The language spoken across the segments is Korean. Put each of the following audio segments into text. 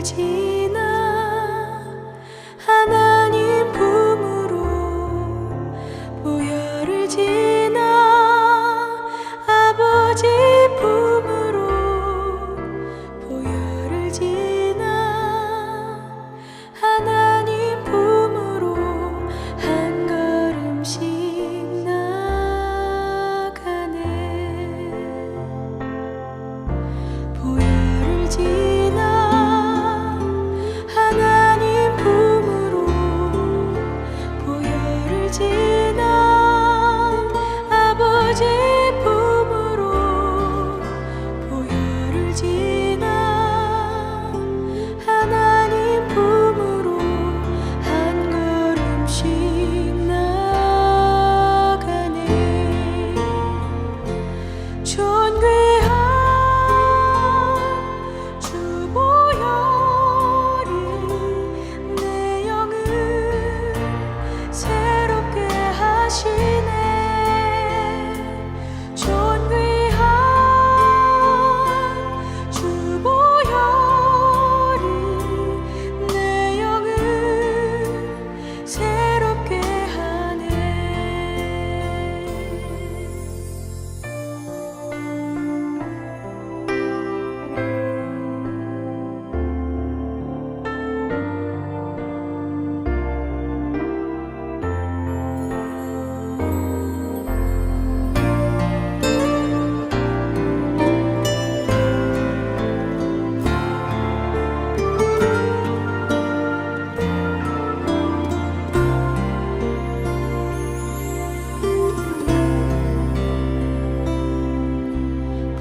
지나 하나님 품으로 보혈을 지나 아버지 품으로 보혈을 지나 하나님 품으로 한 걸음씩 나가네. 보혈을 지나 하나님 품으로 보혈을 지나 아버지 품으로 보혈을 지나 하나님 품으로 한 걸음씩 나가네. 존귀한 주 보혈이 내 영을 새롭게 하시네. 존귀한 주 보혈이 내 영을 새롭게 하네.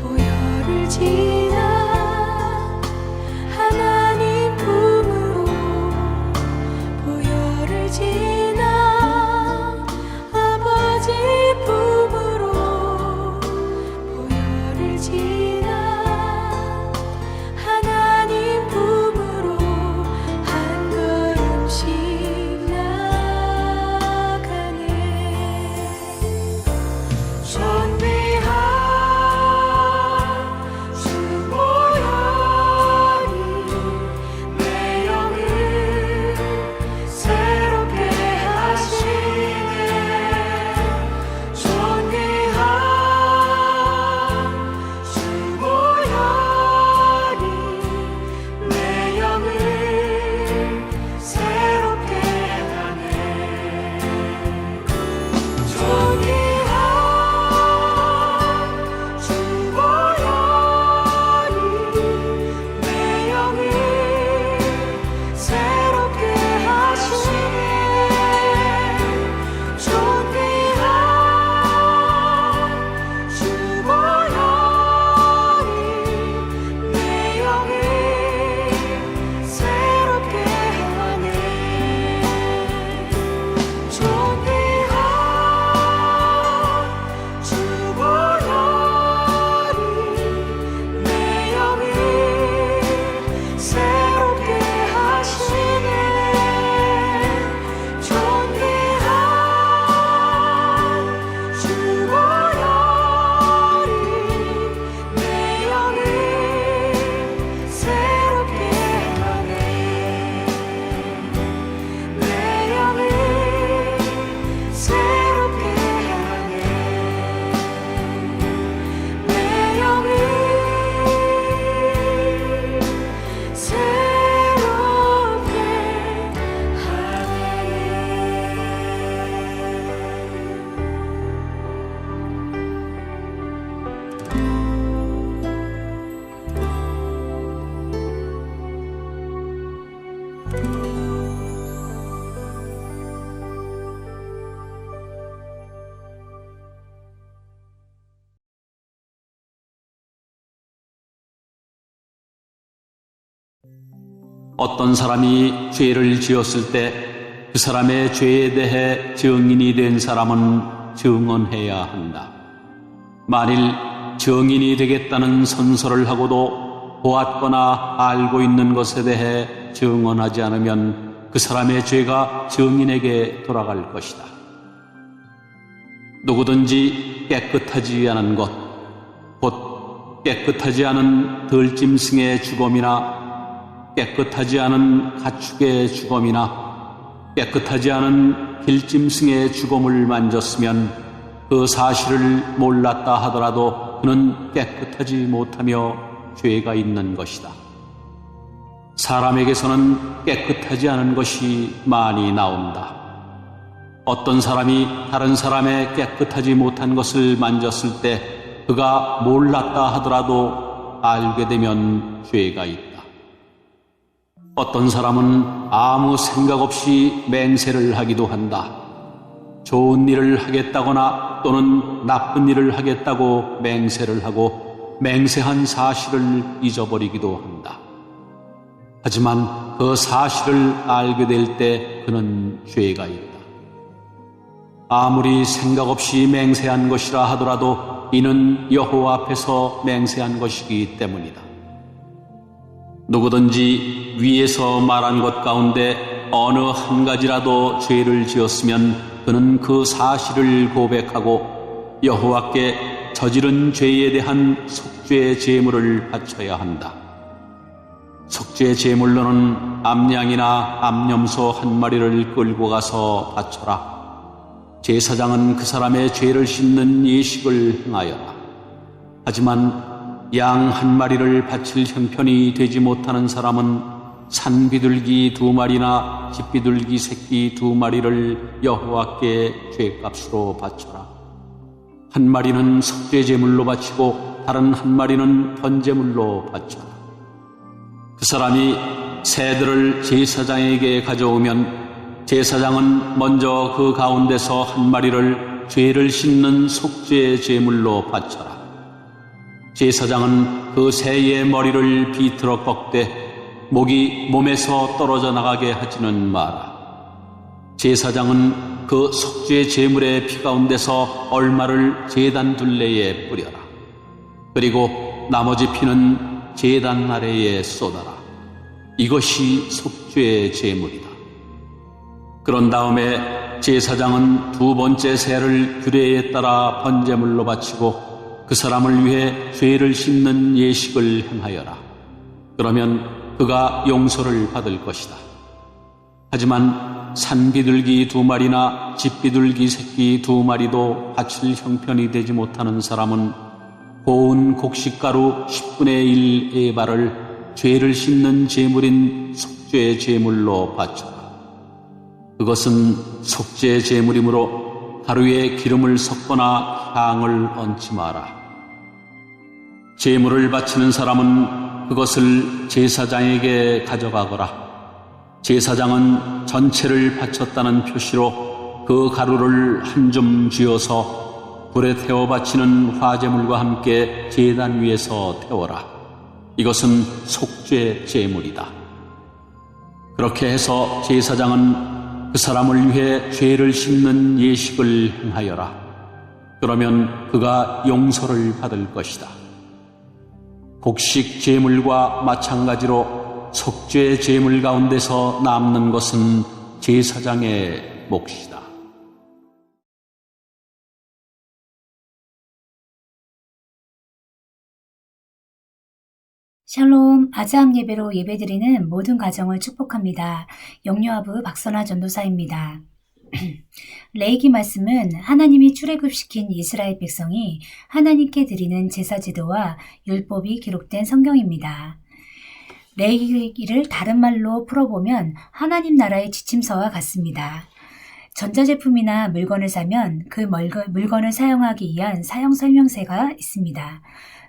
보혈을 지나 하나님 품으로 보혈을 지나 아버지 품으로 보혈을 지나 하나님 품으로 한 걸음씩 나가네. 존귀한 주 보혈이 내 영을 새롭게 하시네. 존귀한 주 보혈이 내 영을 새롭게 하네. 존귀한 주 보혈이 내 영을 새롭게 하시네. 존귀한 주 보혈이 내 영을 새롭게 하네. 존귀한 주 보혈이 내 영을 새롭게 하시네. 존귀한 주 보혈이 내 영을 새롭게 하네. 내 영을 새롭게 하네. 내 영을 새롭게 어떤 사람이 죄를 지었을 때 그 사람의 죄에 대해 증인이 된 사람은 증언해야 한다. 만일 증인이 되겠다는 선서를 하고도 보았거나 알고 있는 것에 대해 증언하지 않으면 그 사람의 죄가 증인에게 돌아갈 것이다. 누구든지 깨끗하지 않은 것, 곧 깨끗하지 않은 들짐승의 주검이나 깨끗하지 않은 가축의 주검이나 깨끗하지 않은 길짐승의 주검을 만졌으면 그 사실을 몰랐다 하더라도 그는 깨끗하지 못하며 죄가 있는 것이다. 사람에게서는 깨끗하지 않은 것이 많이 나온다. 어떤 사람이 다른 사람의 깨끗하지 못한 것을 만졌을 때 그가 몰랐다 하더라도 알게 되면 죄가 있다. 어떤 사람은 아무 생각 없이 맹세를 하기도 한다. 좋은 일을 하겠다거나 또는 나쁜 일을 하겠다고 맹세를 하고 맹세한 사실을 잊어버리기도 한다. 하지만 그 사실을 알게 될 때 그는 죄가 있다. 아무리 생각 없이 맹세한 것이라 하더라도 이는 여호와 앞에서 맹세한 것이기 때문이다. 누구든지 위에서 말한 것 가운데 어느 한 가지라도 죄를 지었으면 그는 그 사실을 고백하고 여호와께 저지른 죄에 대한 속죄 제물을 바쳐야 한다. 속죄 제물로는 암양이나 암염소 한 마리를 끌고 가서 바쳐라. 제사장은 그 사람의 죄를 씻는 예식을 행하여라. 하지만 양 한 마리를 바칠 형편이 되지 못하는 사람은 산비둘기 2마리나 집비둘기 새끼 2마리를 여호와께 죄값으로 바쳐라. 한 마리는 속죄제물로 바치고 다른 한 마리는 번제물로 바쳐라. 그 사람이 새들을 제사장에게 가져오면 제사장은 먼저 그 가운데서 한 마리를 죄를 씻는 속죄 제물로 바쳐라. 제사장은 그 새의 머리를 비틀어 꺾되 목이 몸에서 떨어져 나가게 하지는 마라. 제사장은 그 속죄 제물의 피 가운데서 얼마를 제단 둘레에 뿌려라. 그리고 나머지 피는 제단 아래에 쏟아라. 이것이 속죄 제물이다. 그런 다음에 제사장은 2번째 새를 규례에 따라 번제물로 바치고 그 사람을 위해 죄를 씻는 예식을 행하여라. 그러면 그가 용서를 받을 것이다. 하지만 산비둘기 2마리나 집비둘기 새끼 2마리도 바칠 형편이 되지 못하는 사람은 고운 곡식가루 10분의 1 에바를 죄를 씻는 제물인 속죄 제물로 바쳐라. 그것은 속죄 제물이므로 가루에 기름을 섞거나 향을 얹지 마라. 제물을 바치는 사람은 그것을 제사장에게 가져가거라. 제사장은 전체를 바쳤다는 표시로 그 가루를 한 줌 쥐어서 불에 태워 바치는 화제물과 함께 제단 위에서 태워라. 이것은 속죄 제물이다. 그렇게 해서 제사장은 그 사람을 위해 죄를 씻는 예식을 행하여라. 그러면 그가 용서를 받을 것이다. 곡식 제물과 마찬가지로 속죄 제물 가운데서 남는 것은 제사장의 몫이다. 샬롬, 아자함 예배로 예배드리는 모든 가정을 축복합니다. 영유아부 박선아 전도사입니다. 레이기 말씀은 하나님이 출애굽시킨 이스라엘 백성이 하나님께 드리는 제사제도와 율법이 기록된 성경입니다. 레이기를 다른 말로 풀어보면 하나님 나라의 지침서와 같습니다. 전자제품이나 물건을 사면 그 물건을 사용하기 위한 사용 설명서가 있습니다.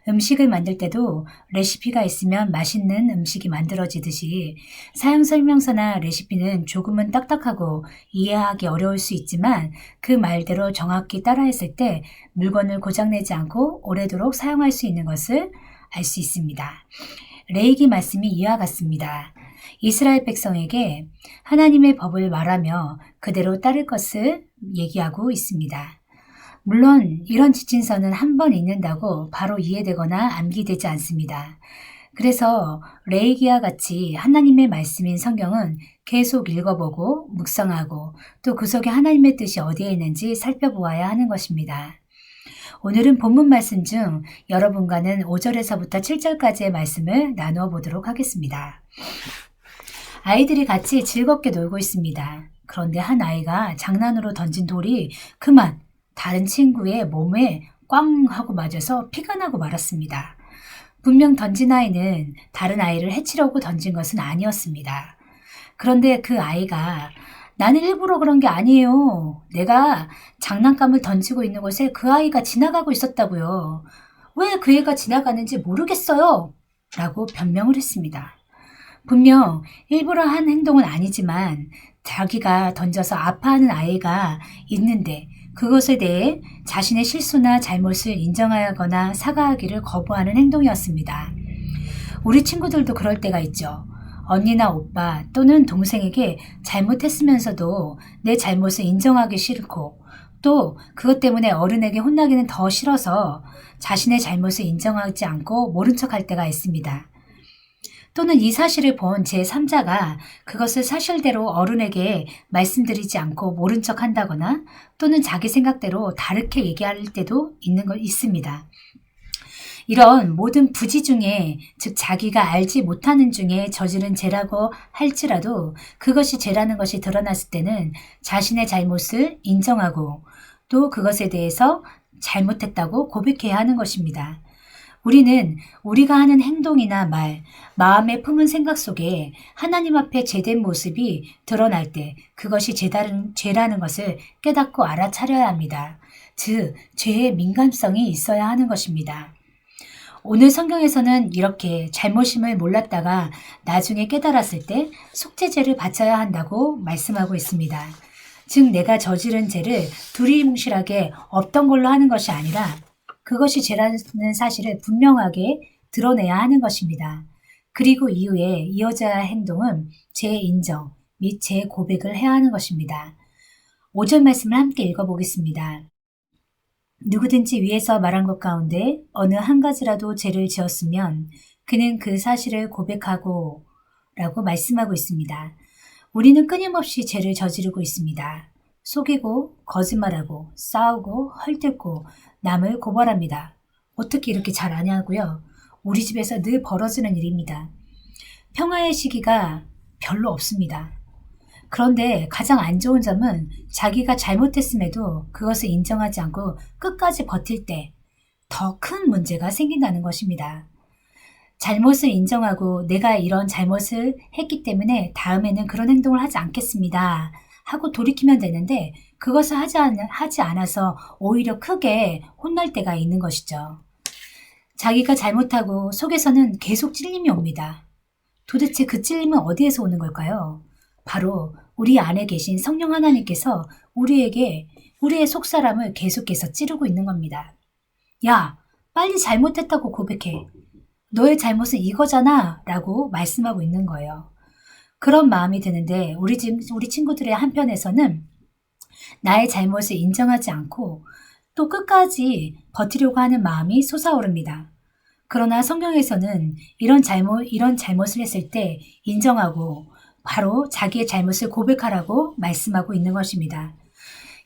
음식을 만들 때도 레시피가 있으면 맛있는 음식이 만들어지듯이 사용 설명서나 레시피는 조금은 딱딱하고 이해하기 어려울 수 있지만 그 말대로 정확히 따라했을 때 물건을 고장내지 않고 오래도록 사용할 수 있는 것을 알 수 있습니다. 레이기 말씀이 이와 같습니다. 이스라엘 백성에게 하나님의 법을 말하며 그대로 따를 것을 얘기하고 있습니다. 물론 이런 지침서는 한 번 읽는다고 바로 이해되거나 암기되지 않습니다. 그래서 레이기와 같이 하나님의 말씀인 성경은 계속 읽어보고 묵상하고 또 그 속에 하나님의 뜻이 어디에 있는지 살펴보아야 하는 것입니다. 오늘은 본문 말씀 중 여러분과는 5절에서부터 7절까지의 말씀을 나누어 보도록 하겠습니다. 아이들이 같이 즐겁게 놀고 있습니다. 그런데 한 아이가 장난으로 던진 돌이 그만 다른 친구의 몸에 꽝 하고 맞아서 피가 나고 말았습니다. 분명 던진 아이는 다른 아이를 해치려고 던진 것은 아니었습니다. 그런데 그 아이가 나는 일부러 그런 게 아니에요. 내가 장난감을 던지고 있는 곳에 그 아이가 지나가고 있었다고요. 왜 그 애가 지나가는지 모르겠어요. 라고 변명을 했습니다. 분명 일부러 한 행동은 아니지만 자기가 던져서 아파하는 아이가 있는데 그것에 대해 자신의 실수나 잘못을 인정하거나 사과하기를 거부하는 행동이었습니다. 우리 친구들도 그럴 때가 있죠. 언니나 오빠 또는 동생에게 잘못했으면서도 내 잘못을 인정하기 싫고 또 그것 때문에 어른에게 혼나기는 더 싫어서 자신의 잘못을 인정하지 않고 모른 척할 때가 있습니다. 또는 이 사실을 본 제3자가 그것을 사실대로 어른에게 말씀드리지 않고 모른 척 한다거나 또는 자기 생각대로 다르게 얘기할 때도 있습니다. 이런 모든 부지 중에 즉 자기가 알지 못하는 중에 저지른 죄라고 할지라도 그것이 죄라는 것이 드러났을 때는 자신의 잘못을 인정하고 또 그것에 대해서 잘못했다고 고백해야 하는 것입니다. 우리는 우리가 하는 행동이나 말, 마음에 품은 생각 속에 하나님 앞에 죄된 모습이 드러날 때 그것이 죄라는 것을 깨닫고 알아차려야 합니다. 즉, 죄의 민감성이 있어야 하는 것입니다. 오늘 성경에서는 이렇게 잘못임을 몰랐다가 나중에 깨달았을 때 속죄죄를 바쳐야 한다고 말씀하고 있습니다. 즉 내가 저지른 죄를 두리뭉실하게 없던 걸로 하는 것이 아니라 그것이 죄라는 사실을 분명하게 드러내야 하는 것입니다. 그리고 이후에 이어져야 할 행동은 죄 인정 및 죄 고백을 해야 하는 것입니다. 5절 말씀을 함께 읽어보겠습니다. 누구든지 위에서 말한 것 가운데 어느 한 가지라도 죄를 지었으면 그는 그 사실을 고백하고 라고 말씀하고 있습니다. 우리는 끊임없이 죄를 저지르고 있습니다. 속이고 거짓말하고 싸우고 헐뜯고 남을 고발합니다. 어떻게 이렇게 잘 아냐고요? 우리 집에서 늘 벌어지는 일입니다. 평화의 시기가 별로 없습니다. 그런데 가장 안 좋은 점은 자기가 잘못했음에도 그것을 인정하지 않고 끝까지 버틸 때 더 큰 문제가 생긴다는 것입니다. 잘못을 인정하고 내가 이런 잘못을 했기 때문에 다음에는 그런 행동을 하지 않겠습니다 하고 돌이키면 되는데 그것을 하지 않아서 오히려 크게 혼날 때가 있는 것이죠. 자기가 잘못하고 속에서는 계속 찔림이 옵니다. 도대체 그 찔림은 어디에서 오는 걸까요? 바로 우리 안에 계신 성령 하나님께서 우리에게 우리의 속사람을 계속해서 찌르고 있는 겁니다. 야, 빨리 잘못했다고 고백해. 너의 잘못은 이거잖아 라고 말씀하고 있는 거예요. 그런 마음이 드는데 우리 친구들의 한편에서는 나의 잘못을 인정하지 않고 또 끝까지 버티려고 하는 마음이 솟아오릅니다. 그러나 성경에서는 이런 잘못을 했을 때 인정하고 바로 자기의 잘못을 고백하라고 말씀하고 있는 것입니다.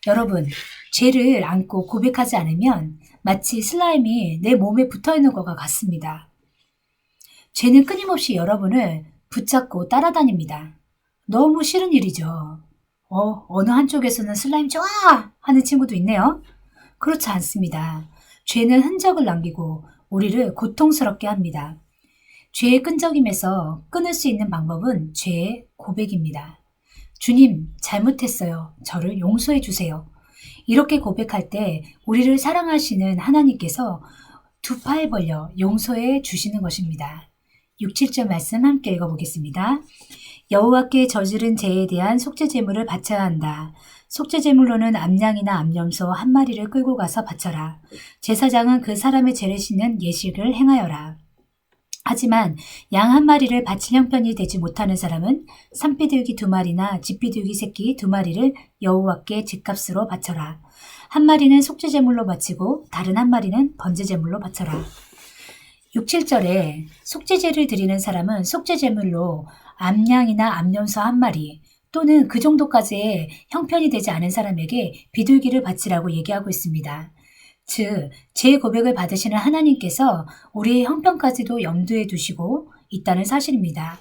여러분, 죄를 안고 고백하지 않으면 마치 슬라임이 내 몸에 붙어있는 것과 같습니다. 죄는 끊임없이 여러분을 붙잡고 따라다닙니다. 너무 싫은 일이죠. 어느 한쪽에서는 슬라임 좋아! 하는 친구도 있네요. 그렇지 않습니다. 죄는 흔적을 남기고 우리를 고통스럽게 합니다. 죄의 끈적임에서 끊을 수 있는 방법은 죄의 고백입니다. 주님, 잘못했어요. 저를 용서해 주세요. 이렇게 고백할 때 우리를 사랑하시는 하나님께서 두 팔 벌려 용서해 주시는 것입니다. 6, 7절 말씀 함께 읽어보겠습니다. 여호와께 저지른 죄에 대한 속죄제물을 바쳐야 한다. 속죄제물로는 암양이나 암염소 한 마리를 끌고 가서 바쳐라. 제사장은 그 사람의 죄를 씻는 예식을 행하여라. 하지만 양 한 마리를 바칠 형편이 되지 못하는 사람은 산비둘기 2마리나 집비둘기 새끼 2마리를 여호와께 제값으로 바쳐라. 한 마리는 속죄제물로 바치고 다른 한 마리는 번제제물로 바쳐라. 6, 7절에 속죄제를 드리는 사람은 속죄제물로 암양이나 암염소 한 마리 또는 그 정도까지의 형편이 되지 않은 사람에게 비둘기를 바치라고 얘기하고 있습니다. 즉, 제 고백을 받으시는 하나님께서 우리의 형편까지도 염두에 두시고 있다는 사실입니다.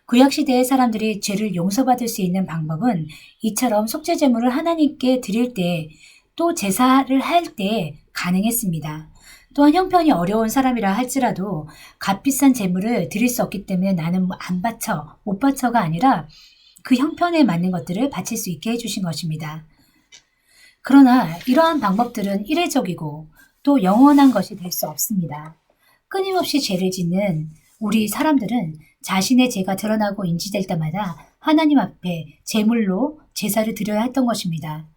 구약시대의 사람들이 죄를 용서받을 수 있는 방법은 이처럼 속죄제물을 하나님께 드릴 때 또 제사를 할 때 가능했습니다. 또한 형편이 어려운 사람이라 할지라도 값비싼 제물을 드릴 수 없기 때문에 나는 안 바쳐, 못 바쳐가 아니라 그 형편에 맞는 것들을 바칠 수 있게 해주신 것입니다. 그러나 이러한 방법들은 이례적이고 또 영원한 것이 될 수 없습니다. 끊임없이 죄를 짓는 우리 사람들은 자신의 죄가 드러나고 인지될 때마다 하나님 앞에 제물로 제사를 드려야 했던 것입니다.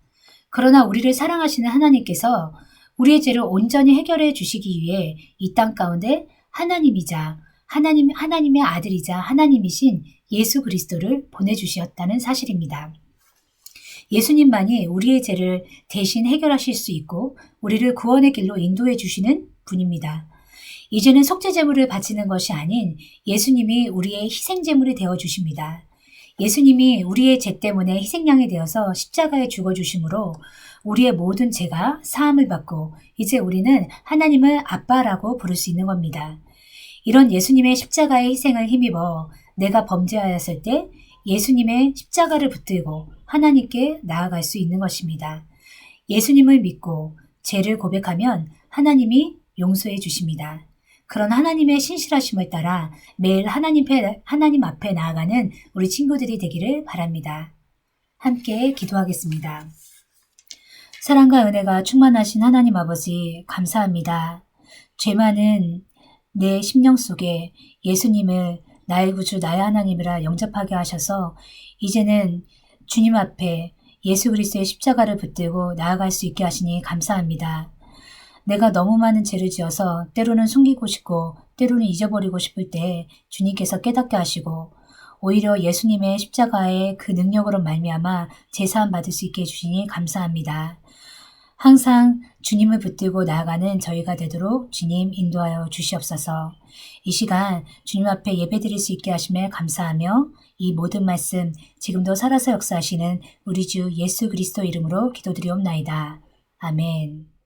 그러나 우리를 사랑하시는 하나님께서 우리의 죄를 온전히 해결해 주시기 위해 이 땅 가운데 하나님이자 하나님의 아들이자 하나님이신 예수 그리스도를 보내주셨다는 사실입니다. 예수님만이 우리의 죄를 대신 해결하실 수 있고 우리를 구원의 길로 인도해 주시는 분입니다. 이제는 속죄제물을 바치는 것이 아닌 예수님이 우리의 희생제물이 되어 주십니다. 예수님이 우리의 죄 때문에 희생양이 되어서 십자가에 죽어주심으로 우리의 모든 죄가 사함을 받고 이제 우리는 하나님을 아빠라고 부를 수 있는 겁니다. 이런 예수님의 십자가의 희생을 힘입어 내가 범죄하였을 때 예수님의 십자가를 붙들고 하나님께 나아갈 수 있는 것입니다. 예수님을 믿고 죄를 고백하면 하나님이 용서해 주십니다. 그런 하나님의 신실하심을 따라 매일 하나님 앞에 나아가는 우리 친구들이 되기를 바랍니다. 함께 기도하겠습니다. 사랑과 은혜가 충만하신 하나님 아버지 감사합니다. 죄 많은 내 심령 속에 예수님을 나의 구주 나의 하나님이라 영접하게 하셔서 이제는 주님 앞에 예수 그리스도의 십자가를 붙들고 나아갈 수 있게 하시니 감사합니다. 내가 너무 많은 죄를 지어서 때로는 숨기고 싶고 때로는 잊어버리고 싶을 때 주님께서 깨닫게 하시고 오히려 예수님의 십자가의 그 능력으로 말미암아 제사함 받을 수 있게 해주시니 감사합니다. 항상 주님을 붙들고 나아가는 저희가 되도록 주님 인도하여 주시옵소서. 이 시간 주님 앞에 예배드릴 수 있게 하심에 감사하며 이 모든 말씀 지금도 살아서 역사하시는 우리 주 예수 그리스도 이름으로 기도드리옵나이다. 아멘.